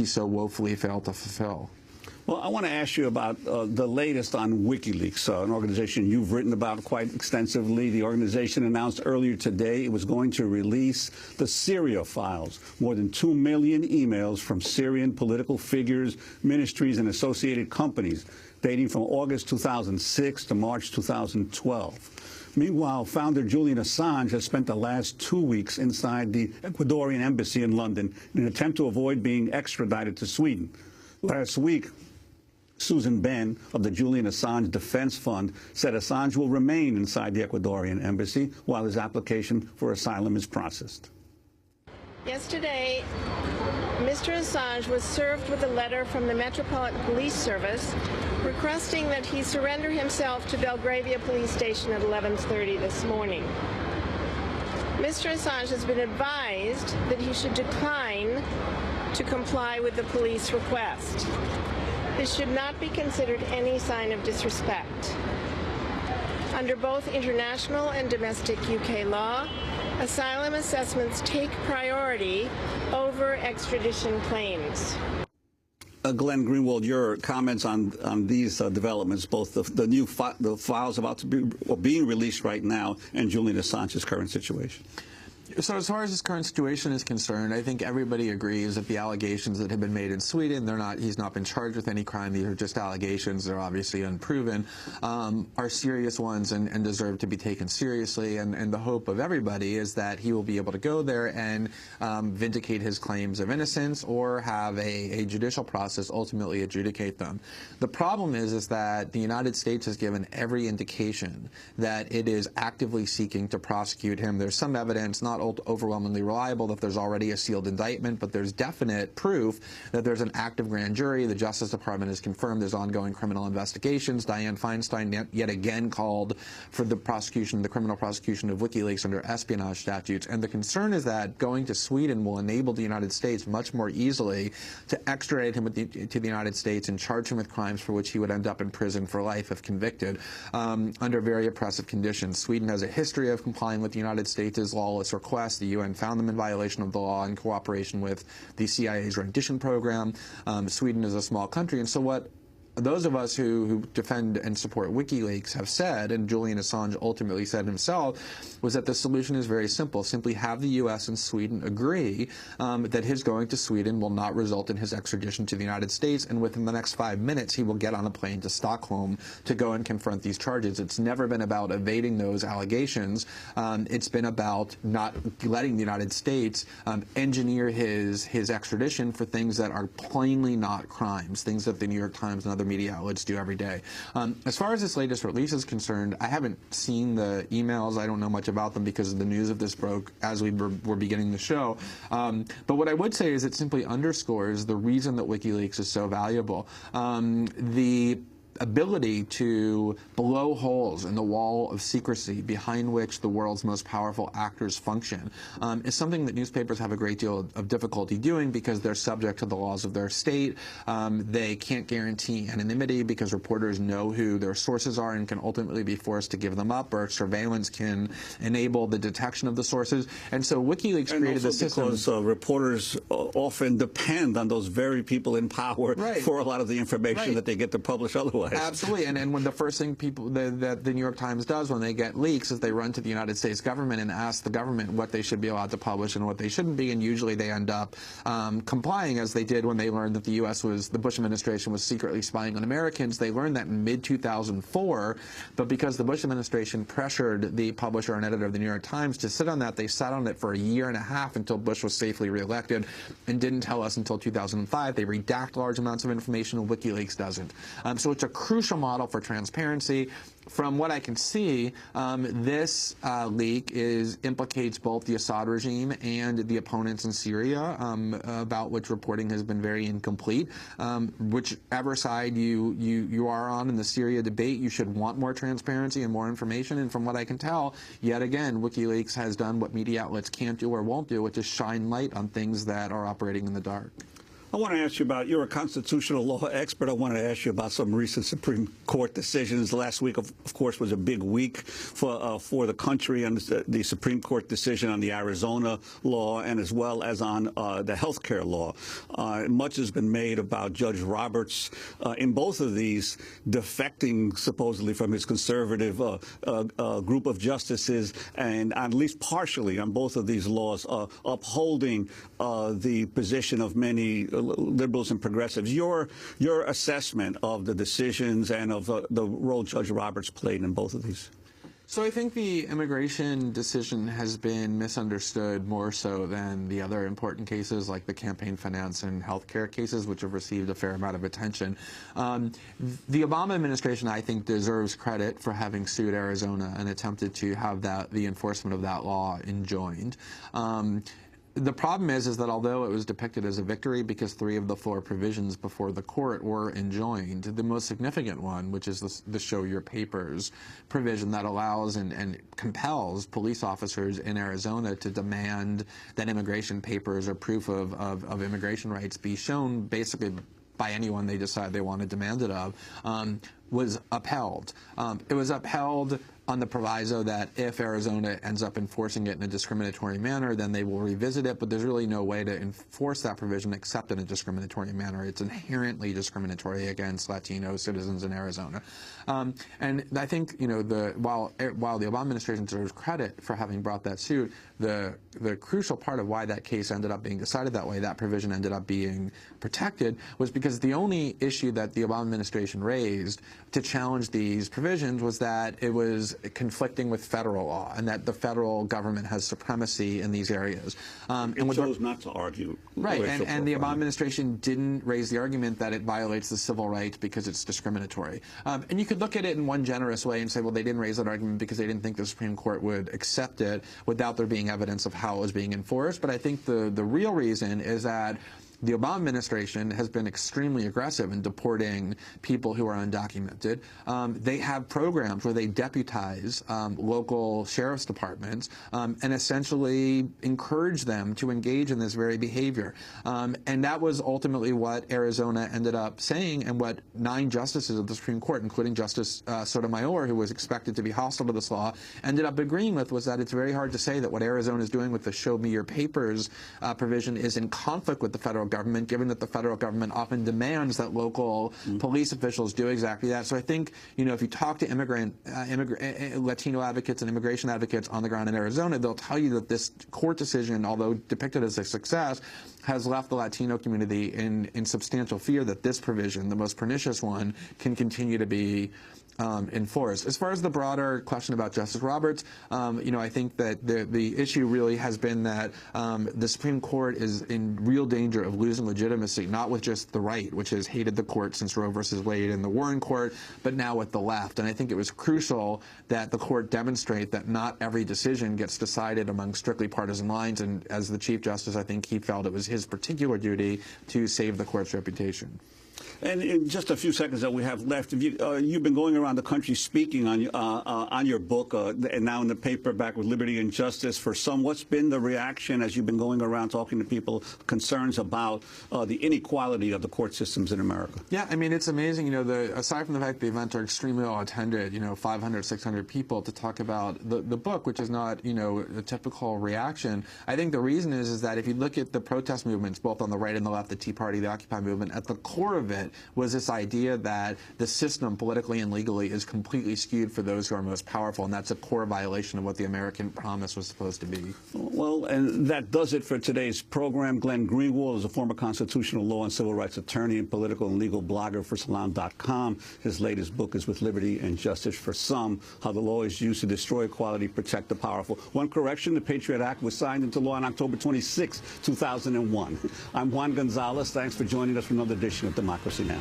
he so woefully failed to fulfill. Well, I want to ask you about the latest on WikiLeaks, an organization you've written about quite extensively. The organization announced earlier today it was going to release the Syria files, more than 2 million emails from Syrian political figures, ministries, and associated companies, dating from August 2006 to March 2012. Meanwhile, founder Julian Assange has spent the last 2 weeks inside the Ecuadorian embassy in London in an attempt to avoid being extradited to Sweden. Last week, Susan Ben of the Julian Assange Defense Fund said Assange will remain inside the Ecuadorian embassy while his application for asylum is processed. Yesterday, Mr. Assange was served with a letter from the Metropolitan Police Service requesting that he surrender himself to Belgravia Police Station at 11:30 this morning. Mr. Assange has been advised that he should decline to comply with the police request. This should not be considered any sign of disrespect. Under both international and domestic UK law, asylum assessments take priority over extradition claims. Glenn Greenwald, your comments on these developments, both the files about to be or being released right now and Julian Assange's current situation. So as far as his current situation is concerned, I think everybody agrees that the allegations that have been made in Sweden, he's not been charged with any crime. These are just allegations. They're obviously unproven, are serious ones and deserve to be taken seriously. And the hope of everybody is that he will be able to go there and vindicate his claims of innocence or have a judicial process ultimately adjudicate them. The problem is that the United States has given every indication that it is actively seeking to prosecute him. There's some evidence, not overwhelmingly reliable, that there's already a sealed indictment, but there's definite proof that there's an active grand jury. The Justice Department has confirmed there's ongoing criminal investigations. Dianne Feinstein yet again called for the criminal prosecution of WikiLeaks under espionage statutes. And the concern is that going to Sweden will enable the United States much more easily to extradite him to the United States and charge him with crimes for which he would end up in prison for life if convicted under very oppressive conditions. Sweden has a history of complying with the United States' lawless request. The UN found them in violation of the law in cooperation with the CIA's rendition program. Sweden is a small country, and so what those of us who defend and support WikiLeaks have said, and Julian Assange ultimately said himself, was that the solution is very simple. Simply have the U.S. and Sweden agree that his going to Sweden will not result in his extradition to the United States, and within the next 5 minutes he will get on a plane to Stockholm to go and confront these charges. It's never been about evading those allegations. It's been about not letting the United States engineer his extradition for things that are plainly not crimes, things that the New York Times and other media outlets do every day. As far as this latest release is concerned, I haven't seen the emails. I don't know much about them because the news of this broke as we were beginning the show. But what I would say is it simply underscores the reason that WikiLeaks is so valuable. The ability to blow holes in the wall of secrecy behind which the world's most powerful actors function is something that newspapers have a great deal of difficulty doing because they're subject to the laws of their state. They can't guarantee anonymity because reporters know who their sources are and can ultimately be forced to give them up, or surveillance can enable the detection of the sources. And so WikiLeaks created the system. Because reporters often depend on those very people in power for a lot of the information that they get to publish otherwise. Absolutely, and when the first thing that the New York Times does when they get leaks is they run to the United States government and ask the government what they should be allowed to publish and what they shouldn't be, and usually they end up complying, as they did when they learned that the Bush administration was secretly spying on Americans. They learned that in mid-2004, but because the Bush administration pressured the publisher and editor of the New York Times to sit on that, they sat on it for a year and a half until Bush was safely reelected and didn't tell us until 2005. They redact large amounts of information, and WikiLeaks doesn't. So it's a crucial model for transparency. From what I can see, this leak implicates both the Assad regime and the opponents in Syria, about which reporting has been very incomplete. Whichever side you are on in the Syria debate, you should want more transparency and more information. And from what I can tell, yet again, WikiLeaks has done what media outlets can't do or won't do, which is shine light on things that are operating in the dark. I want to ask you about, you're a constitutional law expert. I want to ask you about some recent Supreme Court decisions. Last week, of course, was a big week for the country, and the Supreme Court decision on the Arizona law and as well as on the health care law. Much has been made about Judge Roberts in both of these defecting supposedly from his conservative group of justices, and at least partially on both of these laws upholding the position of many liberals and progressives. Your assessment of the decisions and of the role Judge Roberts played in both of these? So I think the immigration decision has been misunderstood more so than the other important cases like the campaign finance and healthcare cases, which have received a fair amount of attention. The Obama administration, I think, deserves credit for having sued Arizona and attempted to have the enforcement of that law enjoined. The problem is that although it was depicted as a victory because 3 of the 4 provisions before the court were enjoined, the most significant one, which is the show your papers provision that allows and compels police officers in Arizona to demand that immigration papers or proof of immigration rights be shown basically by anyone they decide they want to demand it of, was upheld. It was upheld on the proviso that if Arizona ends up enforcing it in a discriminatory manner, then they will revisit it, but there's really no way to enforce that provision except in a discriminatory manner. It's inherently discriminatory against Latino citizens in Arizona. And I think, you know, while the Obama administration deserves credit for having brought that suit, the crucial part of why that case ended up being decided that way, that provision ended up being protected, was because the only issue that the Obama administration raised to challenge these provisions was that it was conflicting with federal law and that the federal government has supremacy in these areas. It chose not to argue. Right, and the Obama administration didn't raise the argument that it violates the civil rights because it's discriminatory. And you could look at it in one generous way and say, well, they didn't raise that argument because they didn't think the Supreme Court would accept it without there being evidence of how it was being enforced. But I think the real reason is that the Obama administration has been extremely aggressive in deporting people who are undocumented. They have programs where they deputize local sheriff's departments and essentially encourage them to engage in this very behavior. And that was ultimately what Arizona ended up saying, and what 9 justices of the Supreme Court, including Justice Sotomayor, who was expected to be hostile to this law, ended up agreeing with, was that it's very hard to say that what Arizona is doing with the show me your papers provision is in conflict with the federal government, given that the federal government often demands that local police officials do exactly that. So I think, you know, if you talk to Latino advocates and immigration advocates on the ground in Arizona, they'll tell you that this court decision, although depicted as a success, has left the Latino community in substantial fear that this provision, the most pernicious one, can continue to be enforced. As far as the broader question about Justice Roberts, you know, I think that the issue really has been that the Supreme Court is in real danger of losing legitimacy, not with just the right, which has hated the court since Roe versus Wade in the Warren Court, but now with the left. And I think it was crucial that the court demonstrate that not every decision gets decided among strictly partisan lines. And as the Chief Justice, I think he felt it was his particular duty to save the court's reputation. And in just a few seconds that we have left, you've been going around the country speaking on your book, and now in the paperback with Liberty and Justice for Some. What's been the reaction as you've been going around talking to people, concerns about the inequality of the court systems in America? Yeah, I mean, it's amazing. You know, aside from the fact the events are extremely well attended, you know, 500, 600 people to talk about the book, which is not, you know, a typical reaction. I think the reason is that if you look at the protest movements, both on the right and the left, the Tea Party, the Occupy movement, at the core of it was this idea that the system, politically and legally, is completely skewed for those who are most powerful, and that's a core violation of what the American promise was supposed to be. Well, and that does it for today's program. Glenn Greenwald is a former constitutional law and civil rights attorney and political and legal blogger for Salon.com. His latest book is With Liberty and Justice for Some, How the Law is Used to Destroy Equality, Protect the Powerful. One correction, the Patriot Act was signed into law on October 26, 2001. I'm Juan Gonzalez. Thanks for joining us for another edition of Democracy Now!